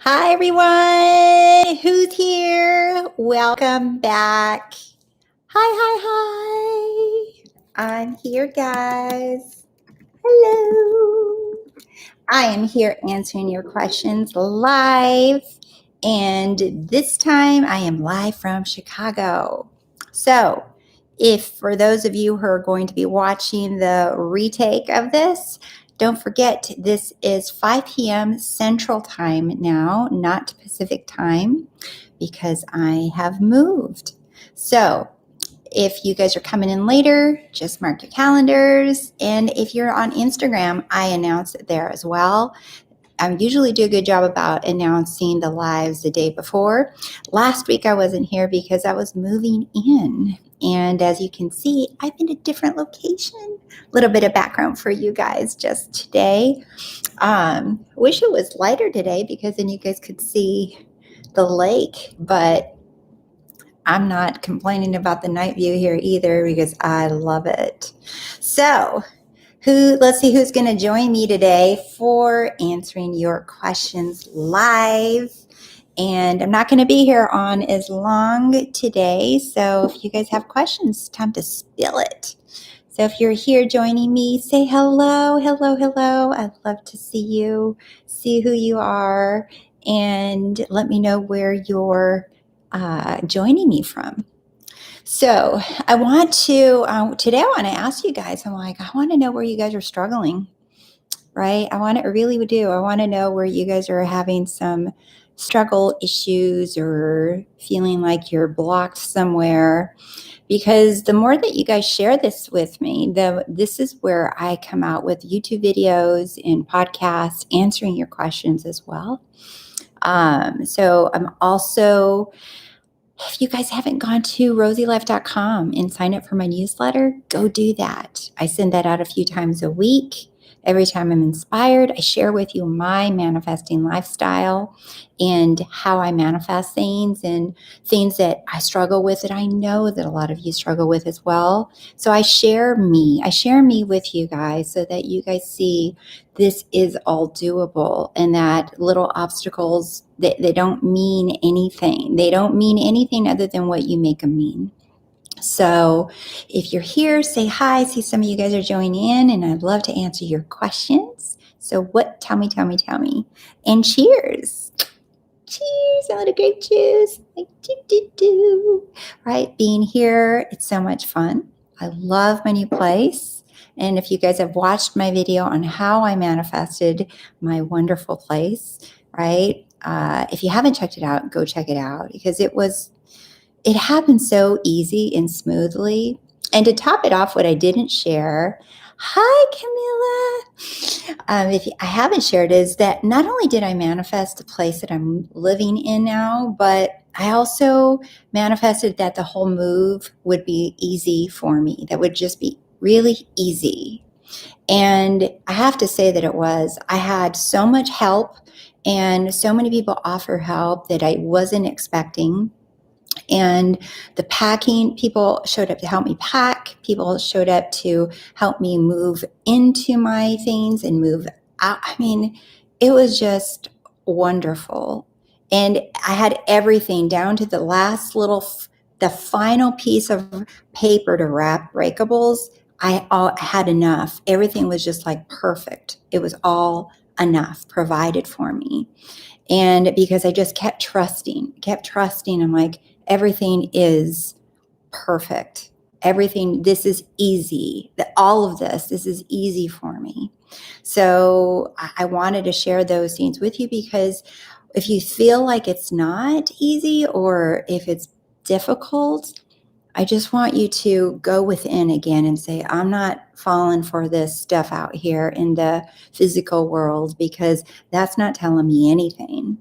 Hi, everyone. Who's here? Welcome back. Hi. I'm here, guys. Hello. I am here answering your questions live. And this time I am live from Chicago. So, if for those of you who are going to be watching the retake of this, don't forget this is 5 p.m. Central Time now, not Pacific Time, because I have moved. So, if you guys are coming in later, just mark your calendars. And if you're on Instagram, I announce it there as well. I usually do a good job about announcing the lives the day before. Last week I wasn't here because I was moving in. And as you can see, I'm in a different location. A little bit of background for you guys just today. Wish it was lighter today because then you guys could see the lake. But I'm not complaining about the night view here either because I love it. So, let's see who's going to join me today for answering your questions live. And I'm not going to be here on as long today. So if you guys have questions, it's time to spill it. So if you're here joining me, say hello. I'd love to see you, see who you are, and let me know where you're joining me from. So I want to, today I want to ask you guys, I want to know where you guys are struggling, right? I really do. I want to know where you guys are having some struggle issues or feeling like you're blocked somewhere. Because the more that you guys share this with me, this is where I come out with YouTube videos and podcasts answering your questions as well. So I'm also... If you guys haven't gone to ROSEYLife.com and sign up for my newsletter, go do that. I send that out a few times a week. Every time I'm inspired, I share with you my manifesting lifestyle and how I manifest things and things that I struggle with that I know that a lot of you struggle with as well. So I share me with you guys so that you guys see this is all doable and that little obstacles, they don't mean anything. They don't mean anything other than what you make them mean. So if you're here, say hi. See, some of you guys are joining in and I'd love to answer your questions. So tell me. And cheers. Cheers, a little grape juice. Like do. Right, being here, it's so much fun. I love my new place. And if you guys have watched my video on how I manifested my wonderful place, right? If you haven't checked it out, go check it out because it happened so easy and smoothly. And to top it off, what I didn't share, hi, Camilla. If I haven't shared is that not only did I manifest the place that I'm living in now, but I also manifested that the whole move would be easy for me. That would just be really easy. And I have to say that it was. I had so much help and so many people offer help that I wasn't expecting. And the packing, people showed up to help me pack. People showed up to help me move into my things and move out. I mean, it was just wonderful. And I had everything down to the last the final piece of paper to wrap breakables. I had enough. Everything was just like perfect. It was all enough provided for me. And because I just kept trusting, I'm like, everything is perfect. Everything, this is easy. All of this is easy for me. So I wanted to share those things with you because if you feel like it's not easy or if it's difficult, I just want you to go within again and say, I'm not falling for this stuff out here in the physical world because that's not telling me anything.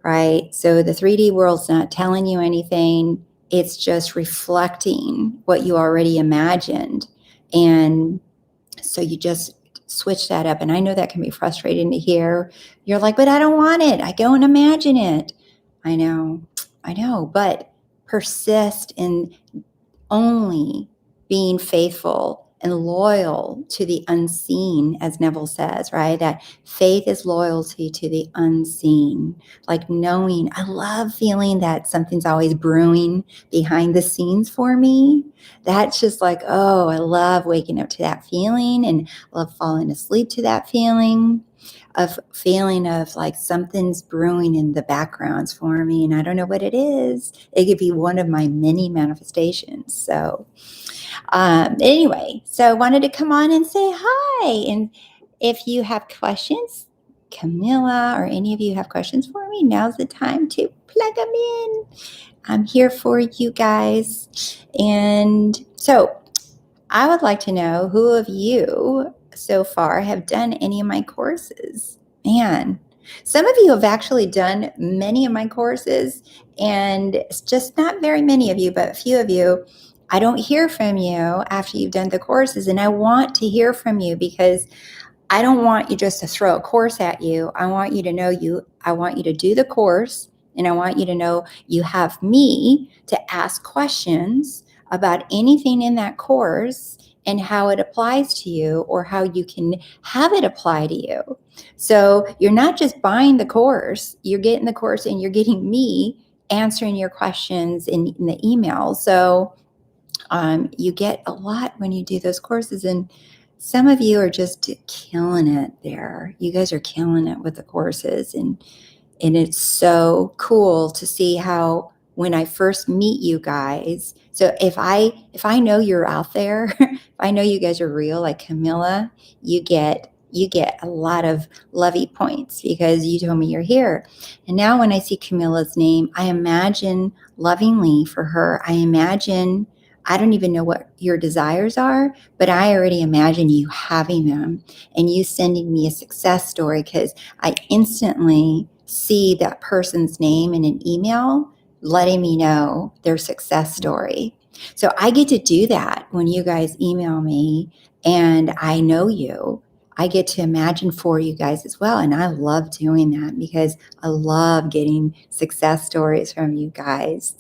Right? So the 3D world's not telling you anything. It's just reflecting what you already imagined. And so you just switch that up. And I know that can be frustrating to hear. You're like, but I don't want it. I go and imagine it. I know. But persist in only being faithful and loyal to the unseen, as Neville says, right? That faith is loyalty to the unseen, like knowing. I love feeling that something's always brewing behind the scenes for me. That's just like, oh, I love waking up to that feeling, and love falling asleep to that feeling of like something's brewing in the backgrounds for me, and I don't know what it is. It could be one of my many manifestations. So anyway, so I wanted to come on and say hi. And if you have questions, Camilla or any of you have questions for me, now's the time to plug them in. I'm here for you guys. And so I would like to know who of you so far have done any of my courses. Man, some of you have actually done many of my courses, and it's just not very many of you, but a few of you. I don't hear from you after you've done the courses, and I want to hear from you because I don't want you just to throw a course at you. I want you to know I want you to do the course, and I want you to know you have me to ask questions about anything in that course and how it applies to you, or how you can have it apply to you. So you're not just buying the course, you're getting the course and you're getting me answering your questions in the email. So you get a lot when you do those courses, and some of you are just killing it there. You guys are killing it with the courses, and it's so cool to see how when I first meet you guys. So if I know you're out there, if I know you guys are real, like Camilla, you get a lot of lovey points because you told me you're here. And now when I see Camilla's name, I imagine lovingly for her. I don't even know what your desires are, but I already imagine you having them and you sending me a success story, because I instantly see that person's name in an email letting me know their success story. So I get to do that when you guys email me and I know you. I get to imagine for you guys as well. And I love doing that because I love getting success stories from you guys.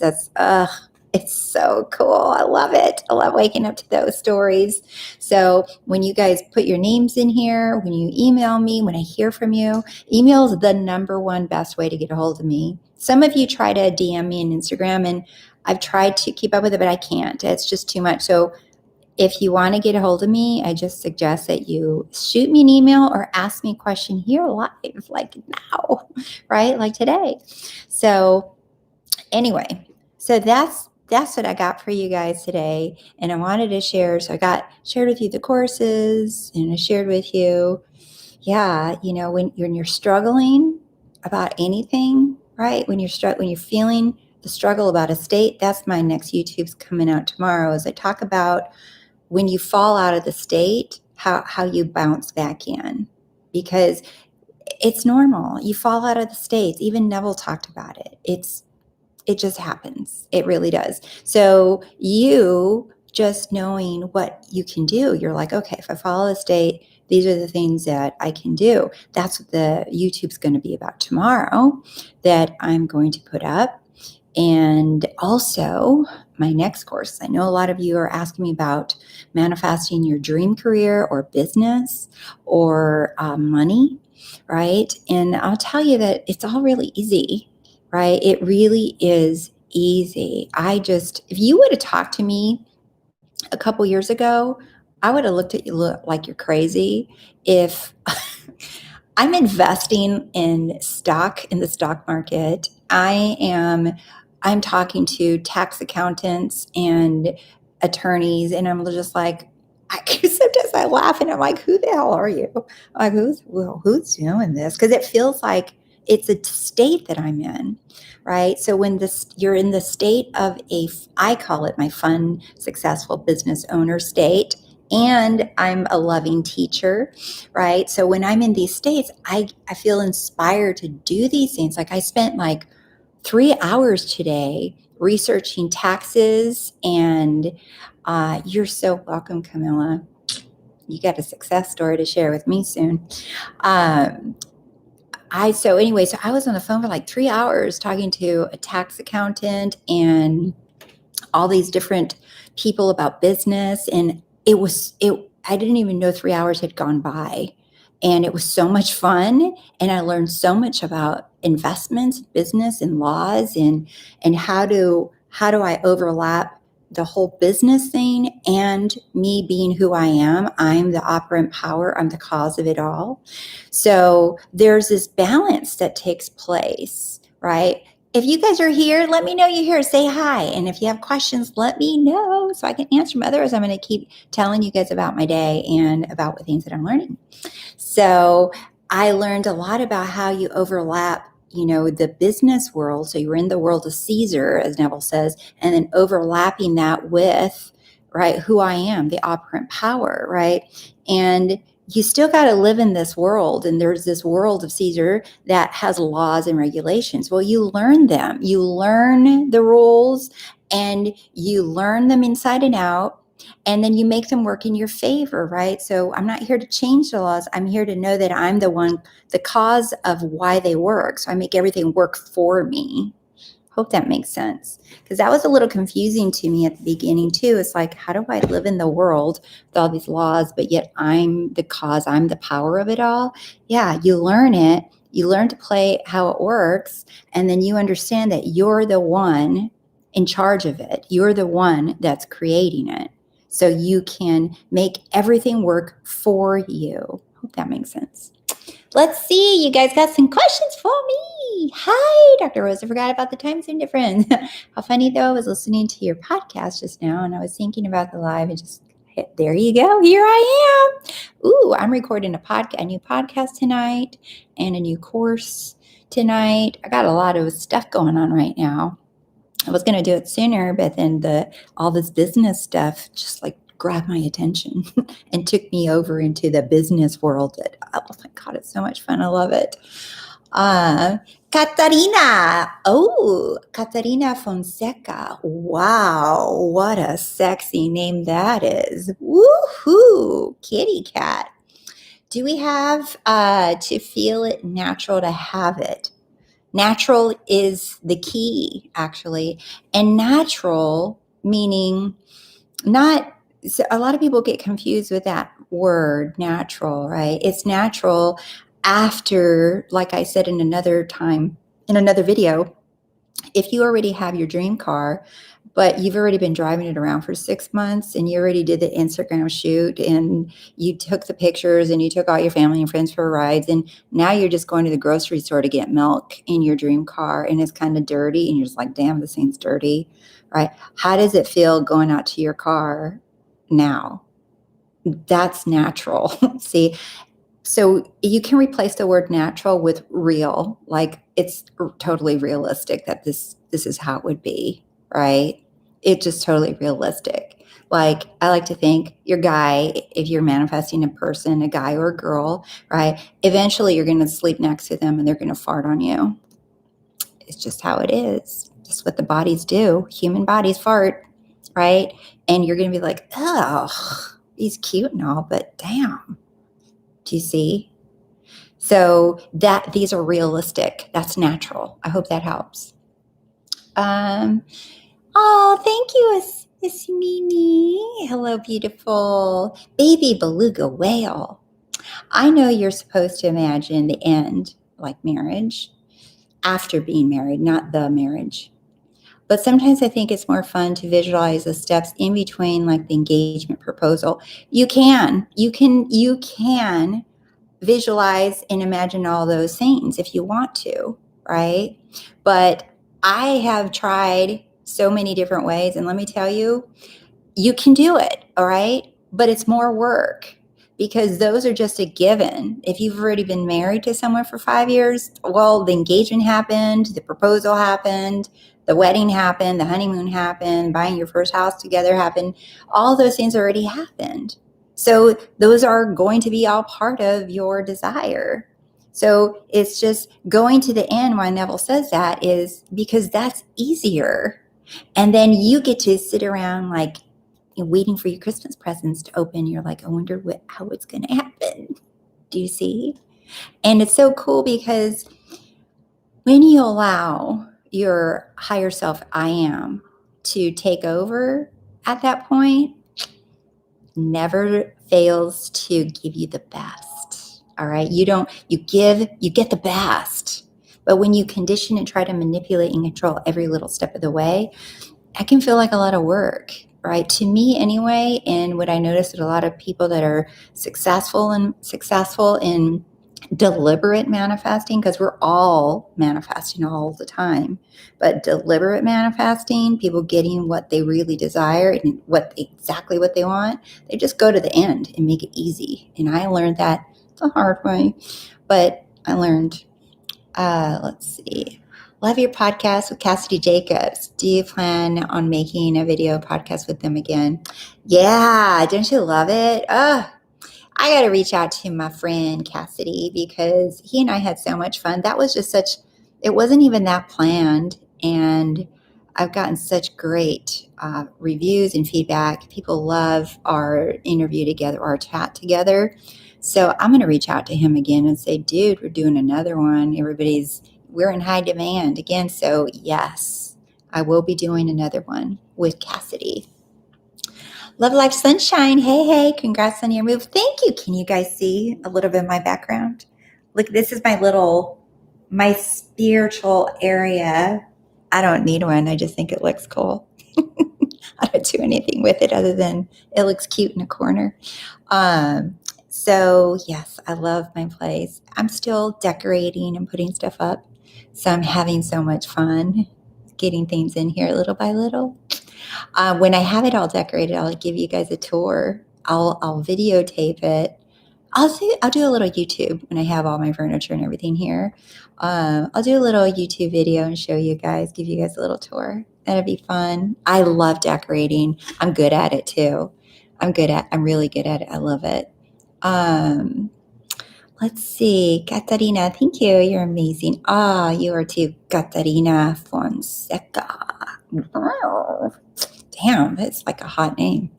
It's so cool. I love it. I love waking up to those stories. So when you guys put your names in here, when you email me, when I hear from you, email is the number one best way to get a hold of me. Some of you try to DM me on Instagram, and I've tried to keep up with it, but I can't. It's just too much. So if you want to get a hold of me, I just suggest that you shoot me an email or ask me a question here live, like now, right? Like today. So anyway, so that's what I got for you guys today. And I wanted to share. So I shared with you the courses, and I shared with you, when you're struggling about anything, right? When you're feeling the struggle about a state, that's my next YouTube's coming out tomorrow, as I talk about when you fall out of the state, how you bounce back in, because it's normal. You fall out of the states. Even Neville talked about it. It just happens. It really does. So you just knowing what you can do, you're like, okay, if I follow the state, these are the things that I can do. That's what the YouTube's going to be about tomorrow, that I'm going to put up. And also my next course. I know a lot of you are asking me about manifesting your dream career or business or money, right? And I'll tell you that it's all really easy, right? It really is easy. If you would have talked to me a couple years ago, I would have looked at you like you're crazy. If I'm investing in the stock market, I'm talking to tax accountants and attorneys, and I'm just like, sometimes I laugh and I'm like, who the hell are you? I'm like, who's doing this? Because it feels like it's a state that I'm in, right? So when you're in the state of I call it my fun, successful business owner state, and I'm a loving teacher, right? So when I'm in these states, I feel inspired to do these things. Like I spent like 3 hours today researching taxes, and you're so welcome, Camilla. You got a success story to share with me soon. So I was on the phone for like 3 hours talking to a tax accountant and all these different people about business. And I didn't even know 3 hours had gone by. And it was so much fun. And I learned so much about investments, business, and laws, and how do I overlap the whole business thing and me being who I am. I'm the operant power. I'm the cause of it all. So there's this balance that takes place, right? If you guys are here, let me know you're here. Say hi. And if you have questions, let me know so I can answer them. Otherwise, I'm going to keep telling you guys about my day and about the things that I'm learning. So I learned a lot about how you overlap, the business world. So you're in the world of Caesar, as Neville says, and then overlapping that with, right, who I am, the operant power, right? And you still got to live in this world. And there's this world of Caesar that has laws and regulations. Well, you learn them. You learn the rules and you learn them inside and out. And then you make them work in your favor, right? So I'm not here to change the laws. I'm here to know that I'm the cause of why they work. So I make everything work for me. Hope that makes sense. Because that was a little confusing to me at the beginning too. It's like, how do I live in the world with all these laws, but yet I'm the cause, I'm the power of it all? Yeah, you learn it. You learn to play how it works. And then you understand that you're the one in charge of it. You're the one that's creating it. So you can make everything work for you. Hope that makes sense. Let's see. You guys got some questions for me. Hi, Dr. Rose. I forgot about the time zone difference. How funny, though. I was listening to your podcast just now, and I was thinking about the live and just hit, there you go. Here I am. Ooh, I'm recording a new podcast tonight and a new course tonight. I got a lot of stuff going on right now. I was going to do it sooner, but then all this business stuff just like grabbed my attention and took me over into the business world. Oh my God, it's so much fun. I love it. Katarina. Oh, Katarina Fonseca. Wow, what a sexy name that is. Woohoo, kitty cat. Do we have to feel it natural to have it? Natural is the key, actually. And natural meaning not, so a lot of people get confused with that word, natural, right? It's natural after, like I said in another video, if you already have your dream car, but you've already been driving it around for 6 months and you already did the Instagram shoot and you took the pictures and you took all your family and friends for rides, and now you're just going to the grocery store to get milk in your dream car and it's kind of dirty and you're just like, damn, this thing's dirty, right? How does it feel going out to your car now? That's natural. See, so you can replace the word natural with real, like it's totally realistic that this is how it would be, right? It's just totally realistic. Like I like to think your guy, if you're manifesting a person, a guy or a girl, right? Eventually you're going to sleep next to them and they're going to fart on you. It's just how it is. Just what the bodies do. Human bodies fart, right? And you're going to be like, oh, he's cute and all, but damn. Do you see? So these are realistic. That's natural. I hope that helps. Oh, thank you, Mimi. Hello, beautiful baby beluga whale. I know you're supposed to imagine the end, like marriage, after being married, not the marriage. But sometimes I think it's more fun to visualize the steps in between, like the engagement proposal. You can visualize and imagine all those things if you want to, right? But I have tried so many different ways, and let me tell you, you can do it, all right? But it's more work because those are just a given. If you've already been married to someone for 5 years, well, the engagement happened, the proposal happened, the wedding happened, the honeymoon happened, buying your first house together happened. All those things already happened. So those are going to be all part of your desire. So it's just going to the end. Why Neville says that is because that's easier. And then you get to sit around like waiting for your Christmas presents to open. You're like, I wonder how it's going to happen. Do you see? And it's so cool because when you allow your higher self, I am, to take over at that point, never fails to give you the best. All right. You get the best. But when you condition and try to manipulate and control every little step of the way, that can feel like a lot of work, right? To me anyway. And what I notice that a lot of people that are successful in deliberate manifesting, because we're all manifesting all the time, but deliberate manifesting, people getting what they really desire and exactly what they want, they just go to the end and make it easy. And I learned that the hard way, but I learned, let's see. Love your podcast with Cassidy Jacobs. Do you plan on making a video podcast with them again? Yeah, don't you love it? I got to reach out to my friend Cassidy because he and I had so much fun. That was just it wasn't even that planned. And I've gotten such great reviews and feedback. People love our interview together, our chat together. So I'm going to reach out to him again and say, dude, we're doing another one. We're in high demand again. So yes, I will be doing another one with Cassidy. Love Life Sunshine. Hey, congrats on your move. Thank you. Can you guys see a little bit of my background? Look, this is my spiritual area. I don't need one. I just think it looks cool. I don't do anything with it other than it looks cute in a corner. So yes, I love my place. I'm still decorating and putting stuff up. So I'm having so much fun getting things in here little by little. When I have it all decorated, I'll give you guys a tour. I'll videotape it. I'll do a little YouTube when I have all my furniture and everything here. I'll do a little YouTube video and show you guys, give you guys a little tour. That'll be fun. I love decorating. I'm good at it too. I'm really good at it. I love it. Let's see. Katarina, thank you. You're amazing. You are too. Katarina Fonseca. Wow. Damn, that's like a hot name.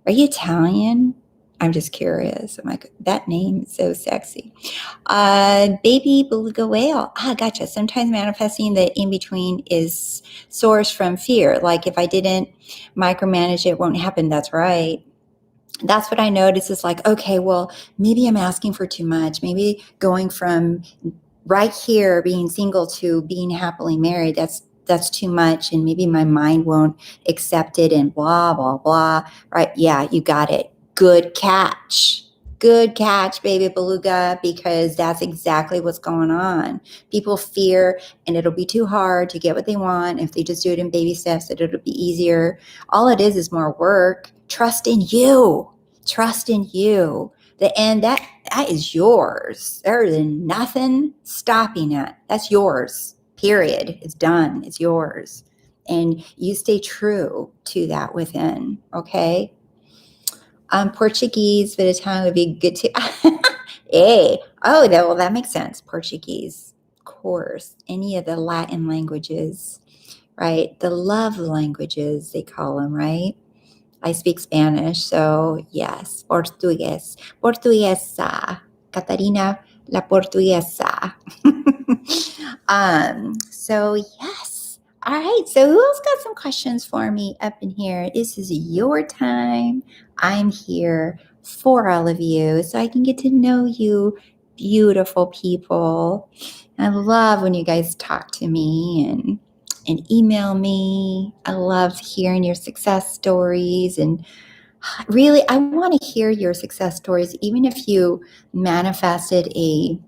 Are you Italian? I'm just curious. I'm like, that name is so sexy. Baby beluga whale. Gotcha. Sometimes manifesting the in-between is source from fear. Like if I didn't micromanage, it won't happen. That's right. That's what I notice is like, okay, well, maybe I'm asking for too much. Maybe going from right here being single to being happily married, that's too much, and maybe my mind won't accept it and blah, blah, blah, right? Yeah, you got it. Good catch, baby beluga, because that's exactly what's going on. People fear, and it'll be too hard to get what they want. If they just do it in baby steps, that it'll be easier. All it is more work. Trust in you. And that is yours. There is nothing stopping it. That's yours. Period. It's done. It's yours. And you stay true to that within. Okay. Portuguese, but Italian would be good too. Hey. Oh, that makes sense. Portuguese, of course. Any of the Latin languages, right? The love languages, they call them, right? I speak Spanish, so yes, Portuguese. Portuguesa. Catarina la Portuguesa. So yes. All right. So who else got some questions for me up in here? This is your time. I'm here for all of you so I can get to know you, beautiful people. I love when you guys talk to me and email me. I love hearing your success stories, and really, I want to hear your success stories, even if you manifested a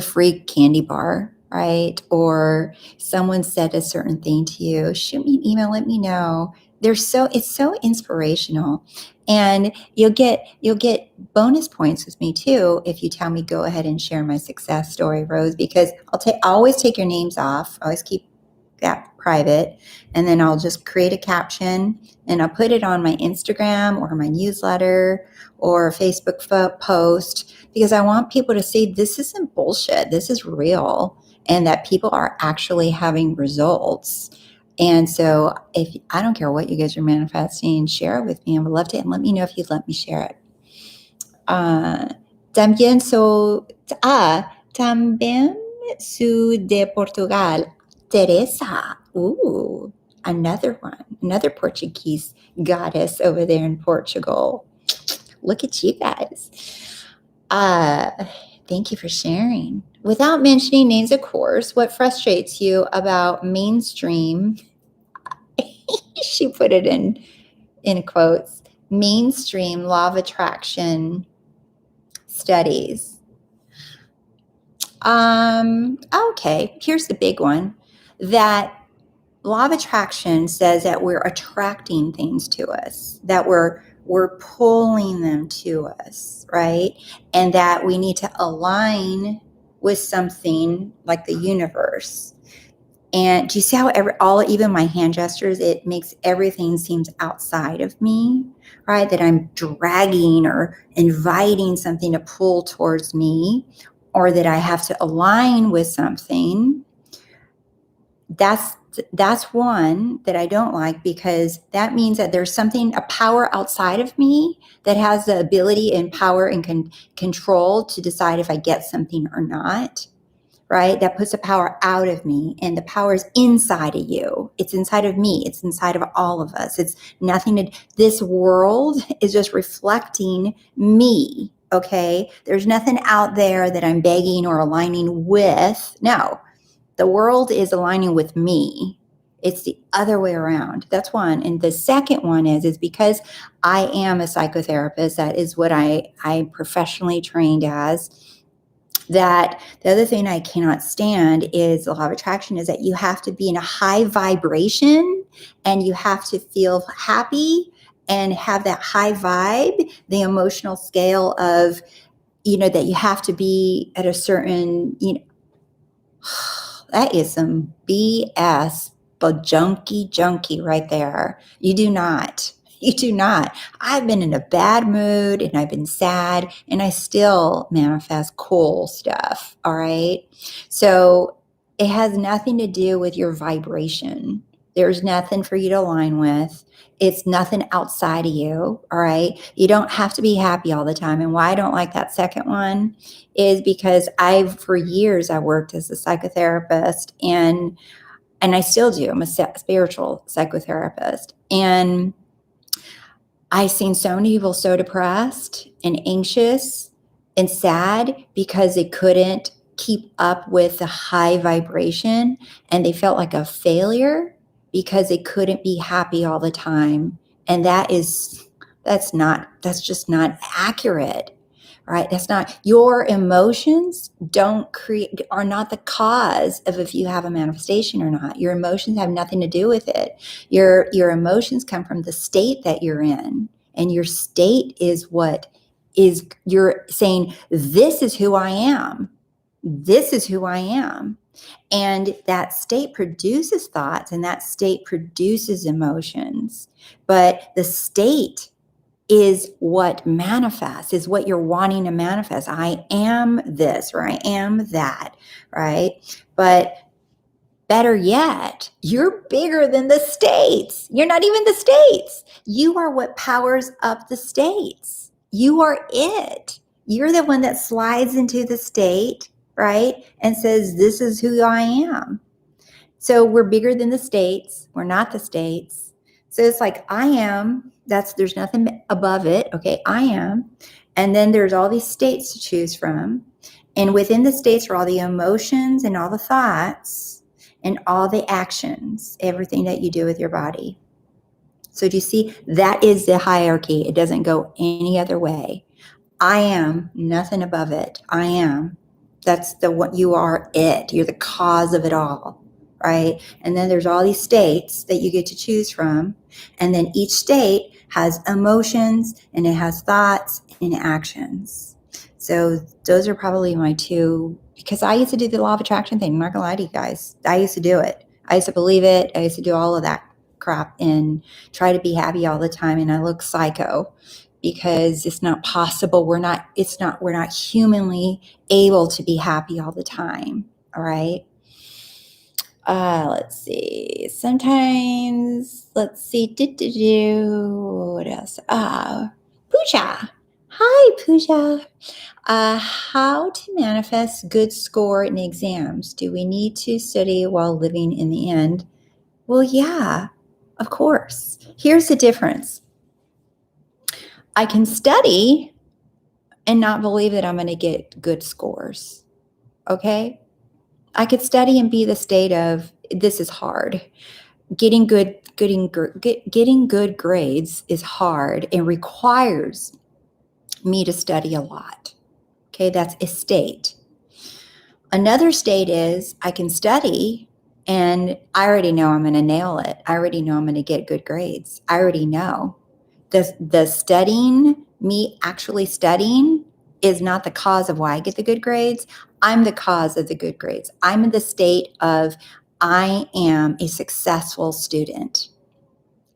free candy bar, right? Or someone said a certain thing to you. Shoot me an email, let me know. It's so inspirational. And you'll get bonus points with me too if you tell me go ahead and share my success story, Rose, because I'll always take your names off. I always keep that private, and then I'll just create a caption and I'll put it on my Instagram or my newsletter or Facebook post, because I want people to see this isn't bullshit, this is real, and that people are actually having results. And so I don't care what you guys are manifesting, share it with me. I would love to, and let me know if you'd let me share it. También también soy de Portugal. Teresa. another one, another Portuguese goddess over there in Portugal. Look at you guys. Uh, Thank you for sharing. Without mentioning names, of course, what frustrates you about mainstream, she put it in quotes, mainstream law of attraction studies. Okay, here's the big one. That law of attraction says that we're attracting things to us, that we're pulling them to us, right? And that we need to align with something like the universe. And do you see how even my hand gestures, it makes everything seems outside of me, right? That I'm dragging or inviting something to pull towards me, or that I have to align with something. That's one that I don't like, because that means that there's something, a power outside of me that has the ability and power and control to decide if I get something or not, right? That puts the power out of me, and the power is inside of you. It's inside of me. It's inside of all of us. It's nothing to, this world is just reflecting me, okay? There's nothing out there that I'm begging or aligning with. No. The world is aligning with me. It's the other way around. That's one. And the second one is because I am a psychotherapist. That is what I'm professionally trained as. That the other thing I cannot stand is the law of attraction, is that you have to be in a high vibration, and you have to feel happy and have that high vibe, the emotional scale of, that you have to be at a certain, that is some BS, but junkie right there. You do not. You do not. I've been in a bad mood, and I've been sad, and I still manifest cool stuff. All right. So it has nothing to do with your vibration. There's nothing for you to align with. It's nothing outside of you. All right. You don't have to be happy all the time. And why I don't like that second one is because for years, I worked as a psychotherapist, and I still do. I'm a spiritual psychotherapist. And I've seen so many people so depressed and anxious and sad because they couldn't keep up with the high vibration, and they felt like a failure because they couldn't be happy all the time. And that's just not accurate, right? That's not, your emotions are not the cause of if you have a manifestation or not. Your emotions have nothing to do with it. Your emotions come from the state that you're in, and your state is what is, you're saying, this is who I am. This is who I am. And that state produces thoughts, and that state produces emotions. But the state is what manifests, is what you're wanting to manifest. I am this, or I am that, right? But better yet, you're bigger than the states. You're not even the states. You are what powers up the states. You are it. You're the one that slides into the state, right? And says, this is who I am. So we're bigger than the states. We're not the states. So it's like, I am, there's nothing above it. Okay, I am. And then there's all these states to choose from. And within the states are all the emotions and all the thoughts and all the actions, everything that you do with your body. So do you see? That is the hierarchy. It doesn't go any other way. I am, nothing above it. I am. That's what you are, it. You're the cause of it all, right? And then there's all these states that you get to choose from. And then each state has emotions, and it has thoughts and actions. So those are probably my two, because I used to do the law of attraction thing. I'm not gonna lie to you guys. I used to do it. I used to believe it. I used to do all of that crap and try to be happy all the time. And I look psycho, because it's not possible. We're not humanly able to be happy all the time. All right. Let's see. Sometimes, let's see. What else? Pooja. Hi, Pooja. How to manifest good score in exams? Do we need to study while living in the end? Well, yeah. Of course. Here's the difference. I can study and not believe that I'm going to get good scores. Okay? I could study and be the state of this is hard. Getting good grades is hard and requires me to study a lot. Okay, that's a state. Another state is I can study and I already know I'm going to nail it. I already know I'm going to get good grades. I already know. The studying, me actually studying, is not the cause of why I get the good grades. I'm the cause of the good grades. I'm in the state of I am a successful student.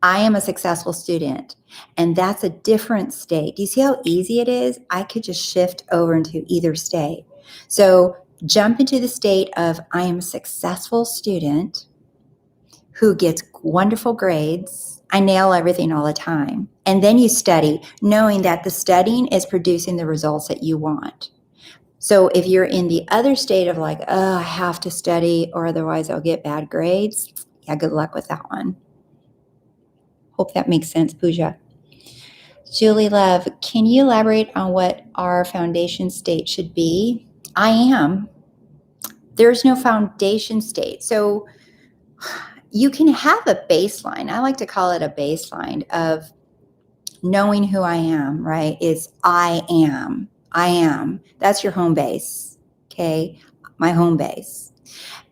I am a successful student. And that's a different state. Do you see how easy it is? I could just shift over into either state. So jump into the state of I am a successful student who gets wonderful grades. I nail everything all the time. And then you study, knowing that the studying is producing the results that you want. So if you're in the other state of like, oh, I have to study or otherwise I'll get bad grades, yeah, good luck with that one. Hope that makes sense, Pooja. Julie Love, can you elaborate on what our foundation state should be? I am. There's no foundation state. So you can have a baseline. I like to call it a baseline of knowing who I am, right? Is I am. I am. That's your home base. Okay. My home base.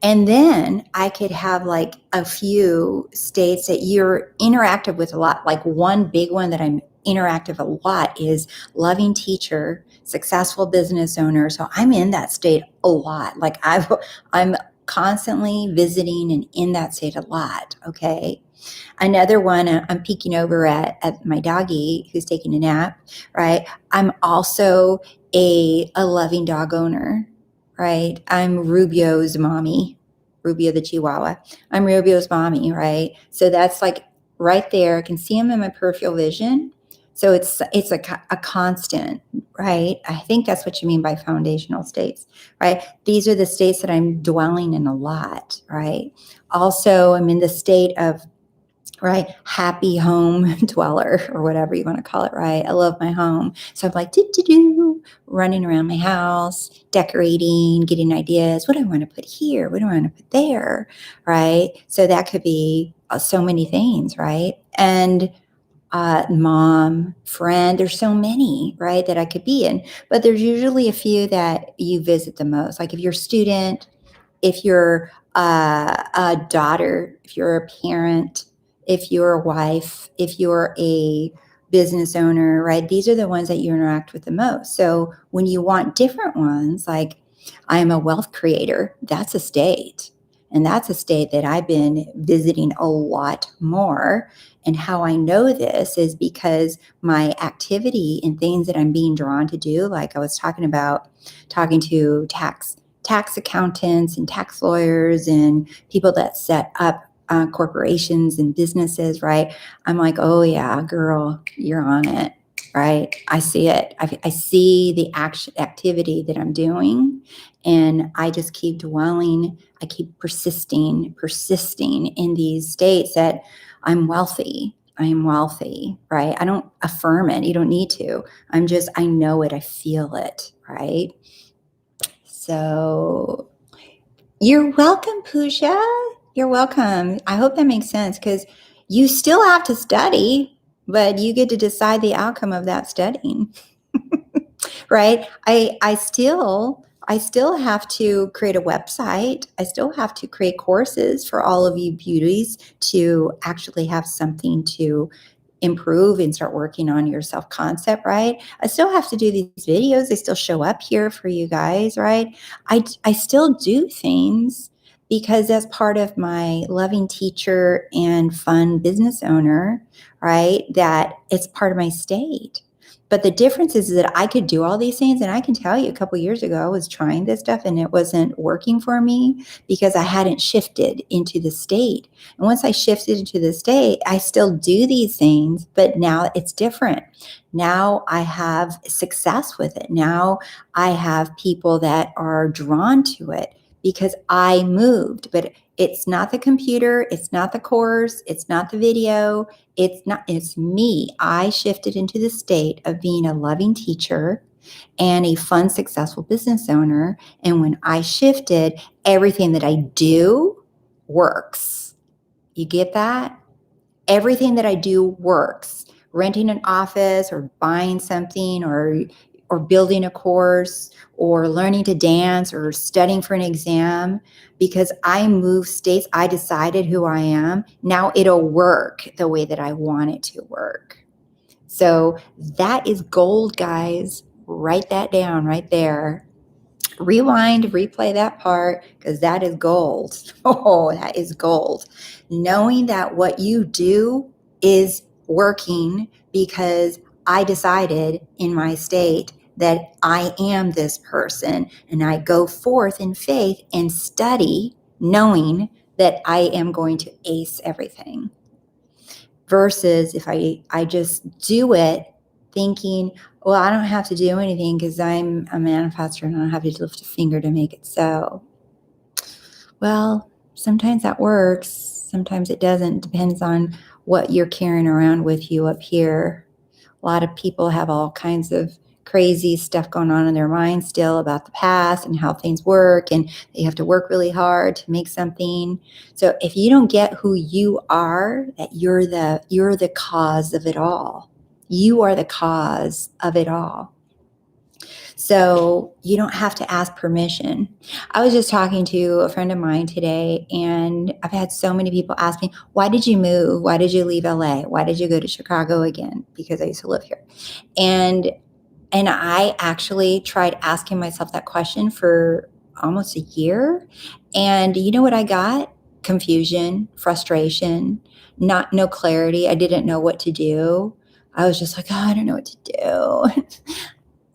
And then I could have like a few states that you're interactive with a lot. Like one big one that I'm interactive a lot is loving teacher, successful business owner. So I'm in that state a lot. Like I'm constantly visiting and in that state a lot. Okay. Another one, I'm peeking over at my doggie who's taking a nap, right? I'm also a loving dog owner, right? I'm Rubio's mommy, Rubio the Chihuahua. I'm Rubio's mommy, right? So that's like right there. I can see him in my peripheral vision. So it's a constant, right? I think that's what you mean by foundational states, right? These are the states that I'm dwelling in a lot, right? Also, I'm in the state of, right, happy home dweller or whatever you want to call it, right? I love my home. So I'm like, running around my house, decorating, getting ideas. What do I want to put here? What do I want to put there? Right? So that could be so many things, right? And mom, friend, there's so many, right, that I could be in. But there's usually a few that you visit the most. Like if you're a student, if you're a daughter, if you're a parent, if you're a wife, if you're a business owner, right? These are the ones that you interact with the most. So when you want different ones, like I am a wealth creator, that's a state. And that's a state that I've been visiting a lot more. And how I know this is because my activity and things that I'm being drawn to do, like I was talking about, talking to tax accountants and tax lawyers and people that set up corporations and businesses, right? I'm like, oh yeah, girl, you're on it, right? I see it. I see the activity that I'm doing, and I just keep dwelling. I keep persisting in these states that I'm wealthy. I am wealthy, right? I don't affirm it. You don't need to. I know it. I feel it, right? So you're welcome, Pooja. You're welcome. I hope that makes sense because you still have to study, but you get to decide the outcome of that studying, right? I still have to create a website. I still have to create courses for all of you beauties to actually have something to improve and start working on your self-concept, right? I still have to do these videos. They still show up here for you guys, right? I still do things because that's part of my loving teacher and fun business owner, right? That it's part of my state. But the difference is that I could do all these things. And I can tell you a couple years ago, I was trying this stuff and it wasn't working for me because I hadn't shifted into the state. And once I shifted into the state, I still do these things, but now it's different. Now I have success with it. Now I have people that are drawn to it because I moved. But it's not the computer, it's not the course, it's not the video, it's me. I shifted into the state of being a loving teacher and a fun, successful business owner. And when I shifted, everything that I do works. You get that? Everything that I do works. Renting an office or buying something or building a course or learning to dance or studying for an exam, because I moved states, I decided who I am. Now it'll work the way that I want it to work. So that is gold, guys. Write that down right there. Rewind, replay that part, because that is gold. Oh, that is gold. Knowing that what you do is working because I decided in my state that I am this person, and I go forth in faith and study knowing that I am going to ace everything. Versus if I just do it thinking, well, I don't have to do anything because I'm a manifestor and I don't have to lift a finger to make it so. Well, sometimes that works. Sometimes it doesn't. Depends on what you're carrying around with you up here. A lot of people have all kinds of crazy stuff going on in their mind still about the past and how things work, and they have to work really hard to make something. So if you don't get who you are, that you're the cause of it all. You are the cause of it all. So you don't have to ask permission. I was just talking to a friend of mine today, and I've had so many people ask me, why did you move? Why did you leave LA? Why did you go to Chicago again? Because I used to live here. And I actually tried asking myself that question for almost a year. And you know what I got? Confusion, frustration, no clarity. I didn't know what to do. I was just like, oh, I don't know what to do.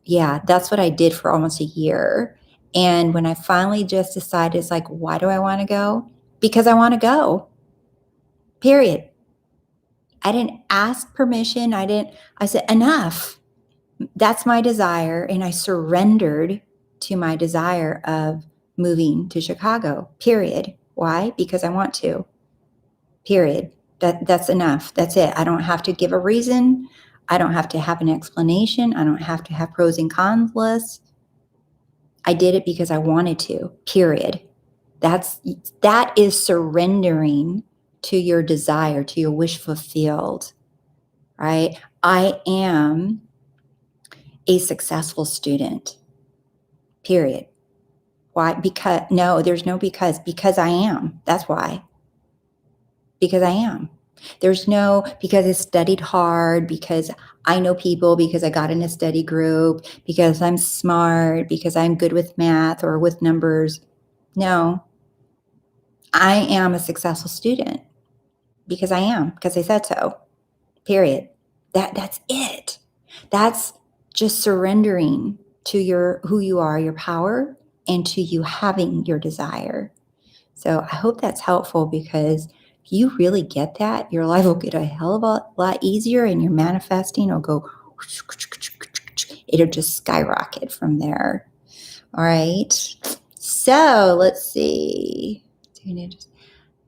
Yeah, that's what I did for almost a year. And when I finally just decided, it's like, why do I want to go? Because I want to go. Period. I didn't ask permission. I said, enough. That's my desire. And I surrendered to my desire of moving to Chicago. Period. Why? Because I want to. Period. That's enough. That's it. I don't have to give a reason. I don't have to have an explanation. I don't have to have pros and cons lists. I did it because I wanted to. Period. That is surrendering to your desire, to your wish fulfilled. Right? I am a successful student. Period. Why? Because no, there's no because I am. That's why. Because I am. There's no because I studied hard, because I know people, because I got in a study group, because I'm smart, because I'm good with math or with numbers. No. I am a successful student because I am, because I said so. Period. That's it. That's just surrendering to who you are, your power, and to you having your desire. So I hope that's helpful, because if you really get that, your life will get a hell of a lot easier, and your manifesting will go, it'll just skyrocket from there. All right. So let's see.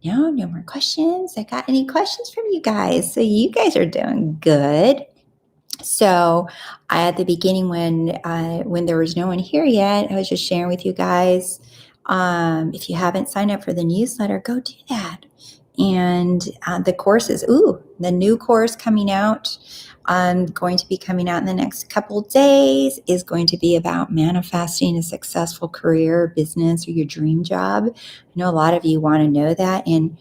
No more questions. I got any questions from you guys. So you guys are doing good. So at the beginning, when there was no one here yet, I was just sharing with you guys. If you haven't signed up for the newsletter, go do that. And the courses, the new course coming out, going to be coming out in the next couple of days, is going to be about manifesting a successful career, business, or your dream job. I know a lot of you want to know that, and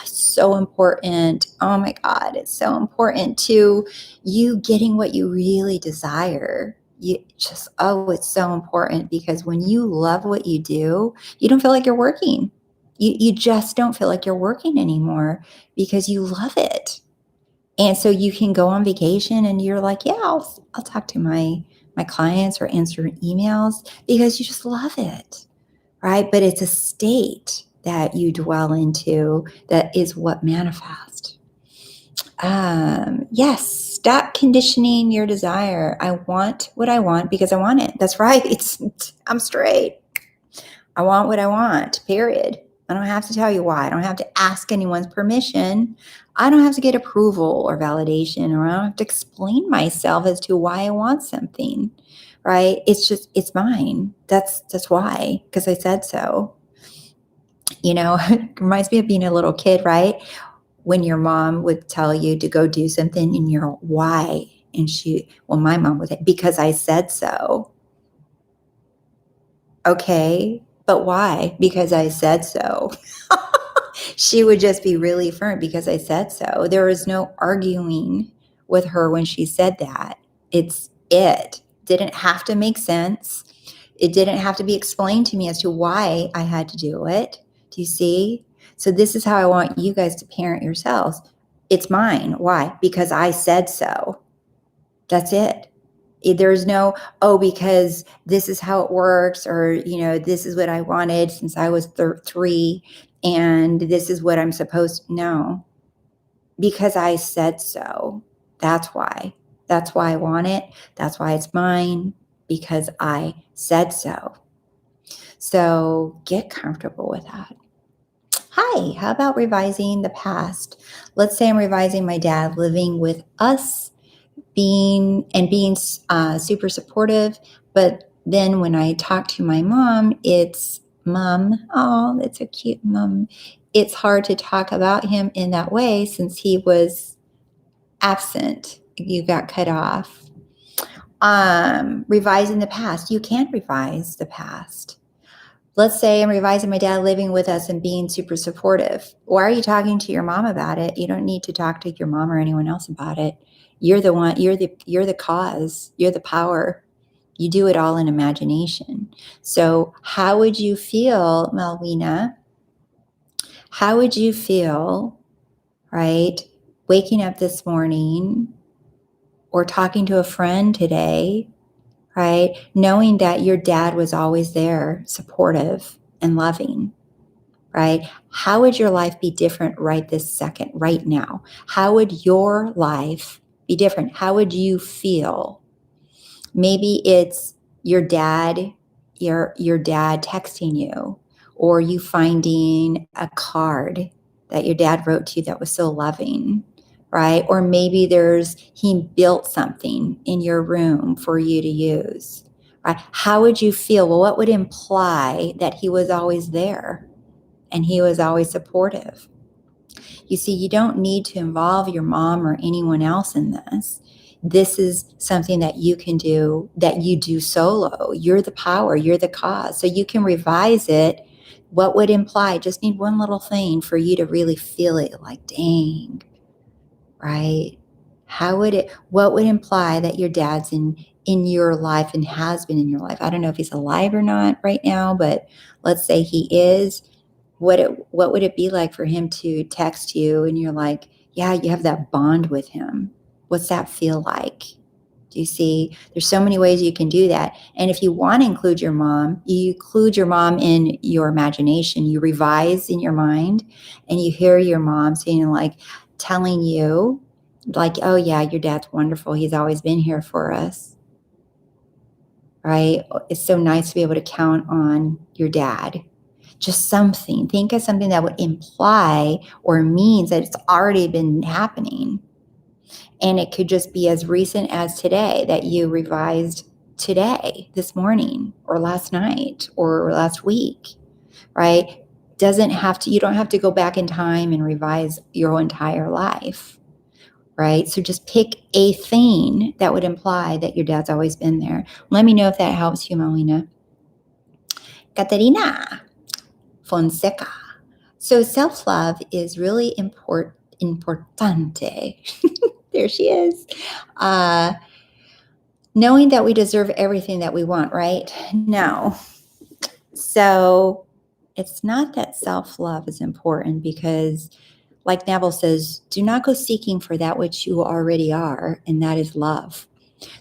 it's so important. Oh my God, it's so important to you getting what you really desire. It's so important, because when you love what you do, you don't feel like you're working. You just don't feel like you're working anymore, because you love it. And so you can go on vacation and you're like, yeah, I'll talk to my clients or answer emails, because you just love it, right? But it's a state that you dwell into that is what manifests. Yes, stop conditioning your desire. I want what I want because I want it. That's right. I'm straight. I want what I want, period. I don't have to tell you why. I don't have to ask anyone's permission. I don't have to get approval or validation, or I don't have to explain myself as to why I want something, right? It's mine. That's why, because I said so. It reminds me of being a little kid, right? When your mom would tell you to go do something and you're, why? And my mom would say, because I said so. Okay, but why? Because I said so. She would just be really firm, because I said so. There was no arguing with her when she said that. It didn't have to make sense. It didn't have to be explained to me as to why I had to do it. Do you see? So this is how I want you guys to parent yourselves. It's mine. Why? Because I said so. That's it. There's no, because this is how it works, or, this is what I wanted since I was 3, and this is what I'm supposed to. No, because I said so. That's why. That's why I want it. That's why it's mine, because I said so. So get comfortable with that. Hi, how about revising the past? Let's say I'm revising my dad living with us, being super supportive. But then when I talk to my mom, it's, Mom, oh, that's a cute mom. It's hard to talk about him in that way since he was absent. You got cut off. Revising the past. You can't revise the past. Let's say I'm revising my dad living with us and being super supportive. Why are you talking to your mom about it? You don't need to talk to your mom or anyone else about it. You're the one, you're the cause, you're the power. You do it all in imagination. So how would you feel, Malvina? How would you feel, right, waking up this morning or talking to a friend today, right, knowing that your dad was always there, supportive and loving, right? How would your life be different right this second, right now? How would your life be different? How would you feel? Maybe it's your dad, your dad texting you, or you finding a card that your dad wrote to you that was so loving, right? Or maybe he built something in your room for you to use, right? How would you feel? Well, what would imply that he was always there and he was always supportive? You see, you don't need to involve your mom or anyone else in this. This is something that you can do, that you do solo. You're the power, you're the cause. So you can revise it. What would imply? Just need one little thing for you to really feel it, like, dang, right? What would imply that your dad's in your life and has been in your life? I don't know if he's alive or not right now, but let's say he is. What would it be like for him to text you and you're like, yeah, you have that bond with him? What's that feel like? Do you see? There's so many ways you can do that. And if you want to include your mom, you include your mom in your imagination. You revise in your mind and you hear your mom saying, like, telling you, like, oh yeah, your dad's wonderful. He's always been here for us. Right? It's so nice to be able to count on your dad. Just something. Think of something that would imply or means that it's already been happening. And it could just be as recent as today, that you revised today, this morning, or last night, or last week, right? You don't have to go back in time and revise your entire life, right? So just pick a thing that would imply that your dad's always been there. Let me know if that helps you, Melina. Caterina Fonseca. So self-love is really importante. There she is. Knowing that we deserve everything that we want, right? No. So it's not that self-love is important, because like Neville says, do not go seeking for that which you already are, and that is love.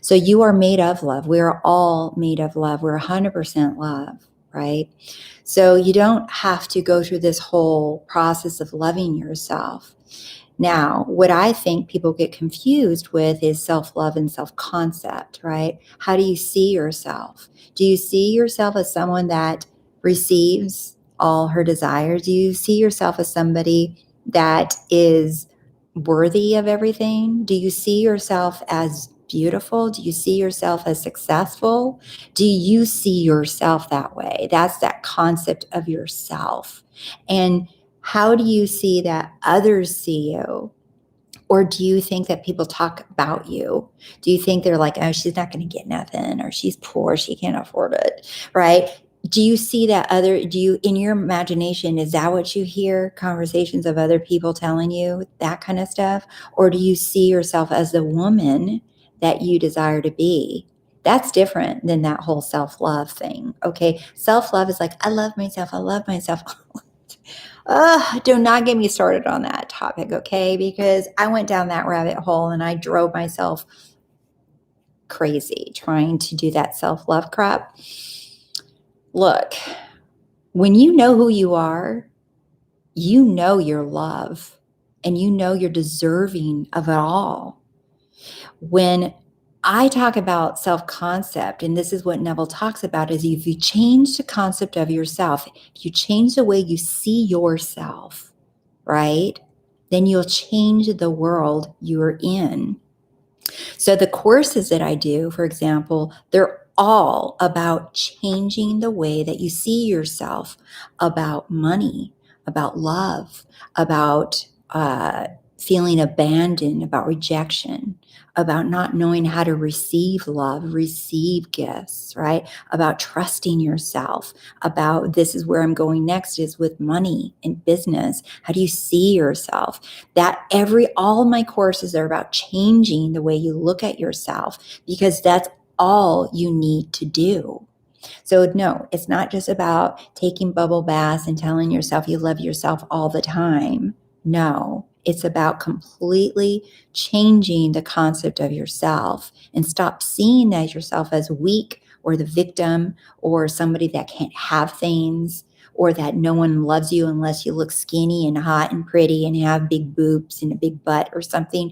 So you are made of love. We are all made of love. We're 100% love, right? So you don't have to go through this whole process of loving yourself. Now, what I think people get confused with is self-love and self-concept, right? How do you see yourself? Do you see yourself as someone that receives all her desires? Do you see yourself as somebody that is worthy of everything? Do you see yourself as beautiful? Do you see yourself as successful? Do you see yourself that way? That's that concept of yourself. And how do you see that others see you? Or do you think that people talk about you? Do you think they're like, oh, she's not going to get nothing, or she's poor, she can't afford it, right? Do you see that in your imagination, is that what you hear? Conversations of other people telling you that kind of stuff? Or do you see yourself as the woman that you desire to be? That's different than that whole self-love thing. Okay. Self-love is like, I love myself. I love myself. Do not get me started on that topic, okay? Because I went down that rabbit hole and I drove myself crazy trying to do that self-love crap. Look, when you know who you are, you know your love and you know you're deserving of it all. When I talk about self-concept, and this is what Neville talks about, is if you change the concept of yourself, if you change the way you see yourself, right, then you'll change the world you're in. So the courses that I do, for example, they're all about changing the way that you see yourself, about money, about love, about feeling abandoned, about rejection, about not knowing how to receive love, receive gifts, right? About trusting yourself, about this is where I'm going next is with money and business. How do you see yourself? All my courses are about changing the way you look at yourself, because that's all you need to do. So no, it's not just about taking bubble baths and telling yourself you love yourself all the time. No, it's about completely changing the concept of yourself and stop seeing that yourself as weak or the victim or somebody that can't have things, or that no one loves you unless you look skinny and hot and pretty and have big boobs and a big butt or something.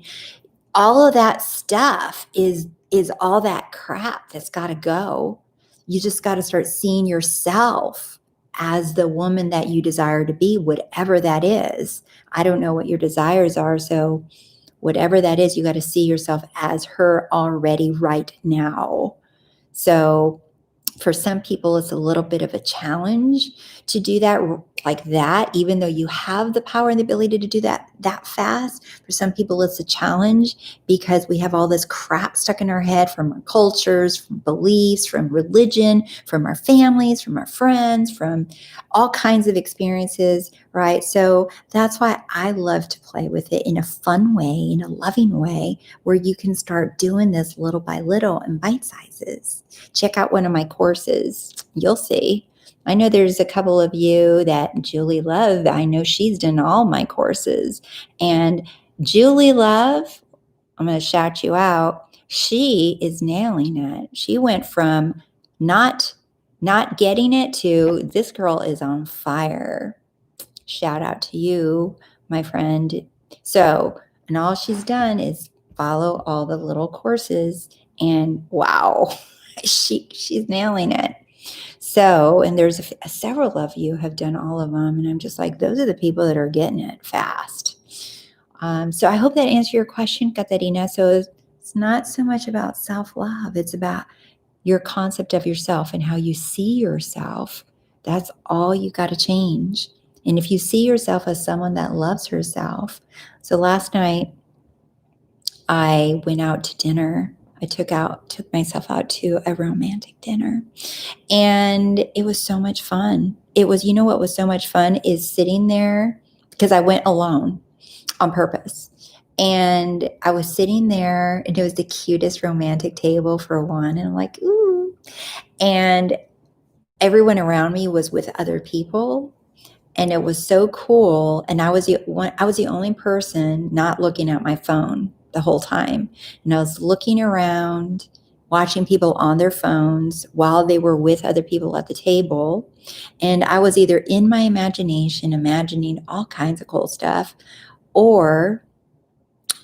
All of that stuff is all that crap that's got to go. You just got to start seeing yourself as the woman that you desire to be, whatever that is. I don't know what your desires are, so whatever that is, you got to see yourself as her already right now. So for some people, it's a little bit of a challenge to do that like that, even though you have the power and the ability to do that fast. For some people, it's a challenge because we have all this crap stuck in our head from our cultures, from beliefs, from religion, from our families, from our friends, from all kinds of experiences, right? So that's why I love to play with it in a fun way, in a loving way, where you can start doing this little by little in bite sizes. Check out one of my courses. You'll see. I know there's a couple of you that Julie Love, I know she's done all my courses. And Julie Love, I'm going to shout you out. She is nailing it. She went from not getting it to this girl is on fire. Shout out to you, my friend. So, and all she's done is follow all the little courses, and wow, she's nailing it. So, and there's several of you have done all of them, and I'm just like, those are the people that are getting it fast. So I hope that answered your question, Katarina. So it's not so much about self-love. It's about your concept of yourself and how you see yourself. That's all you got to change. And if you see yourself as someone that loves herself. So last night I went out to dinner. I took myself out to a romantic dinner, and it was so much fun. It was, what was so much fun is sitting there, because I went alone on purpose. And I was sitting there, and it was the cutest romantic table for one. And I'm like, ooh. And everyone around me was with other people. And it was so cool. And I was the only person not looking at my phone the whole time. And I was looking around, watching people on their phones while they were with other people at the table. And I was either in my imagination, imagining all kinds of cool stuff, or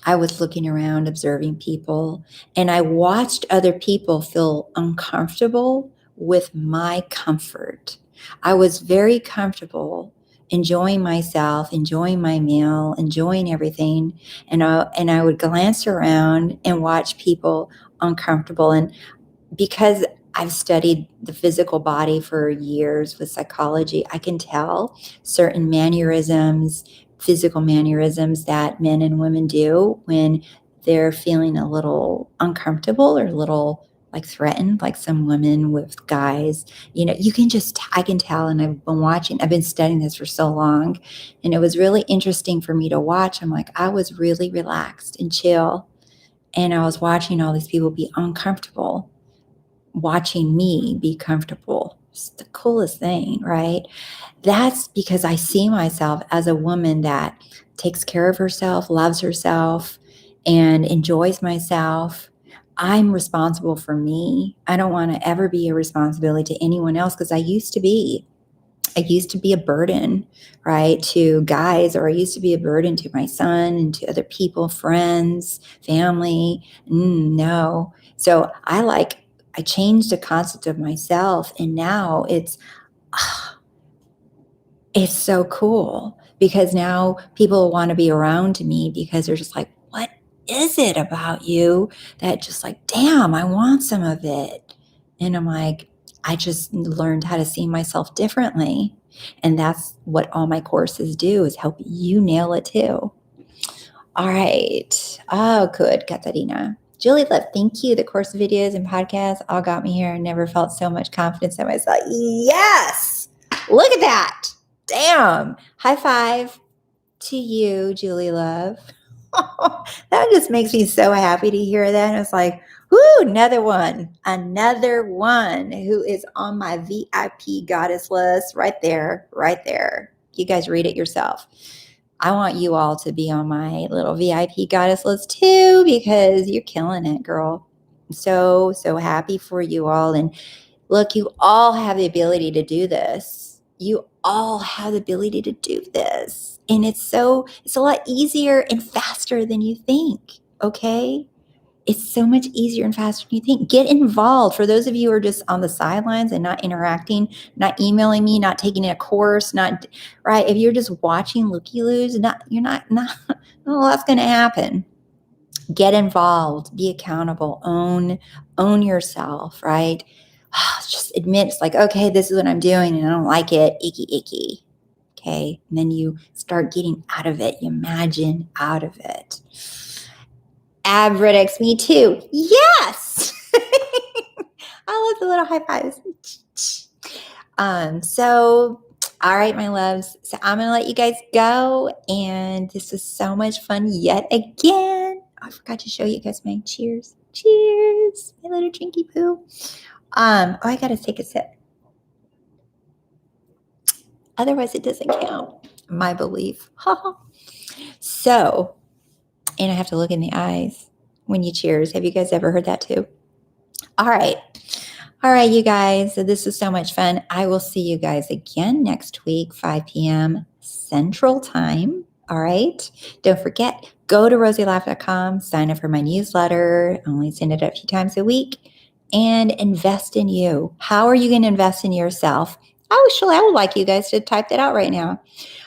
I was looking around, observing people, and I watched other people feel uncomfortable with my comfort. I was very comfortable enjoying myself, enjoying my meal, enjoying everything. And I would glance around and watch people uncomfortable. And because I've studied the physical body for years with psychology, I can tell certain mannerisms, physical mannerisms that men and women do when they're feeling a little uncomfortable or a little like threatened, like some women with guys. You can just, I can tell. And I've been studying this for so long. And it was really interesting for me to watch. I'm like, I was really relaxed and chill. And I was watching all these people be uncomfortable, watching me be comfortable. It's the coolest thing, right? That's because I see myself as a woman that takes care of herself, loves herself, and enjoys myself. I'm responsible for me. I don't want to ever be a responsibility to anyone else because I used to be. I used to be a burden, right, to guys, or I used to be a burden to my son and to other people, friends, family. No. So I changed the concept of myself, and now it's so cool because now people want to be around me because they're just like, what is it about you that just like, damn, I want some of it. And I'm like, I just learned how to see myself differently. And that's what all my courses do, is help you nail it too. All right. Oh, good, Katarina. Julie Love, thank you. The course videos and podcasts all got me here. I never felt so much confidence in myself. Yes. Look at that. Damn. High five to you, Julie Love. That just makes me so happy to hear that. And it's like, whoo, another one who is on my VIP goddess list right there, right there. You guys read it yourself. I want you all to be on my little VIP goddess list too, because you're killing it, girl. I'm so happy for you all. And look, you all have the ability to do this. You all have the ability to do this. And it's a lot easier and faster than you think. Okay. It's so much easier and faster than you think. Get involved. For those of you who are just on the sidelines and not interacting, not emailing me, not taking a course, not right. If you're just watching looky-loos, you're not well, that's going to happen. Get involved, be accountable, own yourself, right? Just admit it's like, okay, this is what I'm doing and I don't like it. Icky. Okay. And then you start getting out of it. You imagine out of it. Abrix, me too. Yes. I love the little high fives. All right, my loves. So I'm going to let you guys go. And this was so much fun yet again. I forgot to show you guys my cheers. Cheers. My little drinky poo. I got to take a sip. Otherwise, it doesn't count. My belief. So, and I have to look in the eyes when you cheers. Have you guys ever heard that too? All right, you guys. So this was so much fun. I will see you guys again next week, 5 p.m. Central Time. All right. Don't forget, go to ROSEYLife.com, sign up for my newsletter. I only send it a few times a week. And invest in you. How are you going to invest in yourself? I would like you guys to type that out right now.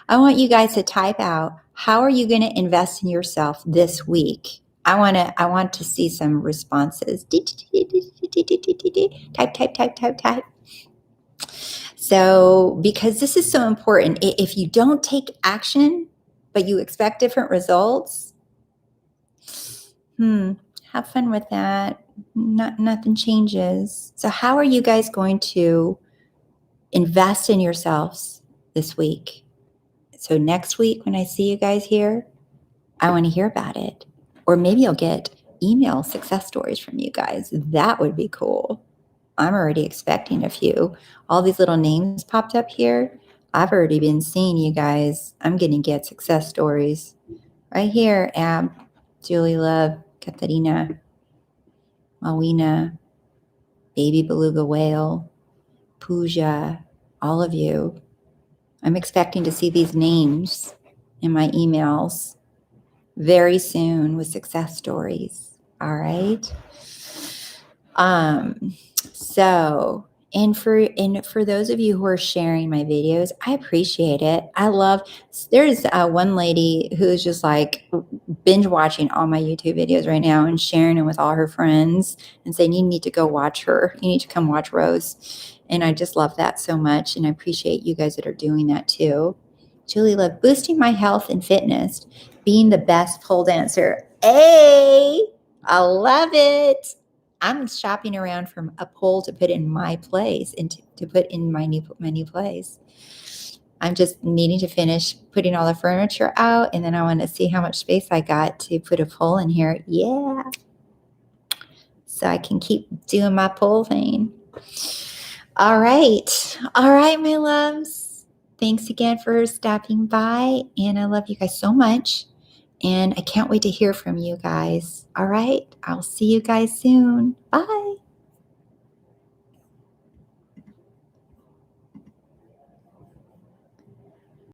I want you guys to type out, how are you going to invest in yourself this week? I want to see some responses. Type. So, because this is so important, if you don't take action, but you expect different results, have fun with that. Nothing changes. So how are you guys going to invest in yourselves this week? So next week when I see you guys here, I want to hear about it. Or maybe I'll get email success stories from you guys. That would be cool. I'm already expecting a few. All these little names popped up here. I've already been seeing you guys. I'm going to get success stories. Right here, Ab, Julie Love, Katarina, Malwina, Baby Beluga Whale, Pooja, all of you. I'm expecting to see these names in my emails very soon with success stories. All right. So, And for those of you who are sharing my videos, I appreciate it. There's one lady who's just like binge watching all my YouTube videos right now and sharing them with all her friends and saying, you need to go watch her. You need to come watch Rose. And I just love that so much. And I appreciate you guys that are doing that too. Julie Love, boosting my health and fitness, being the best pole dancer. Hey, I love it. I'm shopping around for a pole to put in my place and to put in my new place. I'm just needing to finish putting all the furniture out, and then I want to see how much space I got to put a pole in here. Yeah. So I can keep doing my pole thing. All right. All right, my loves. Thanks again for stopping by, and I love you guys so much. And I can't wait to hear from you guys. All right. I'll see you guys soon. Bye.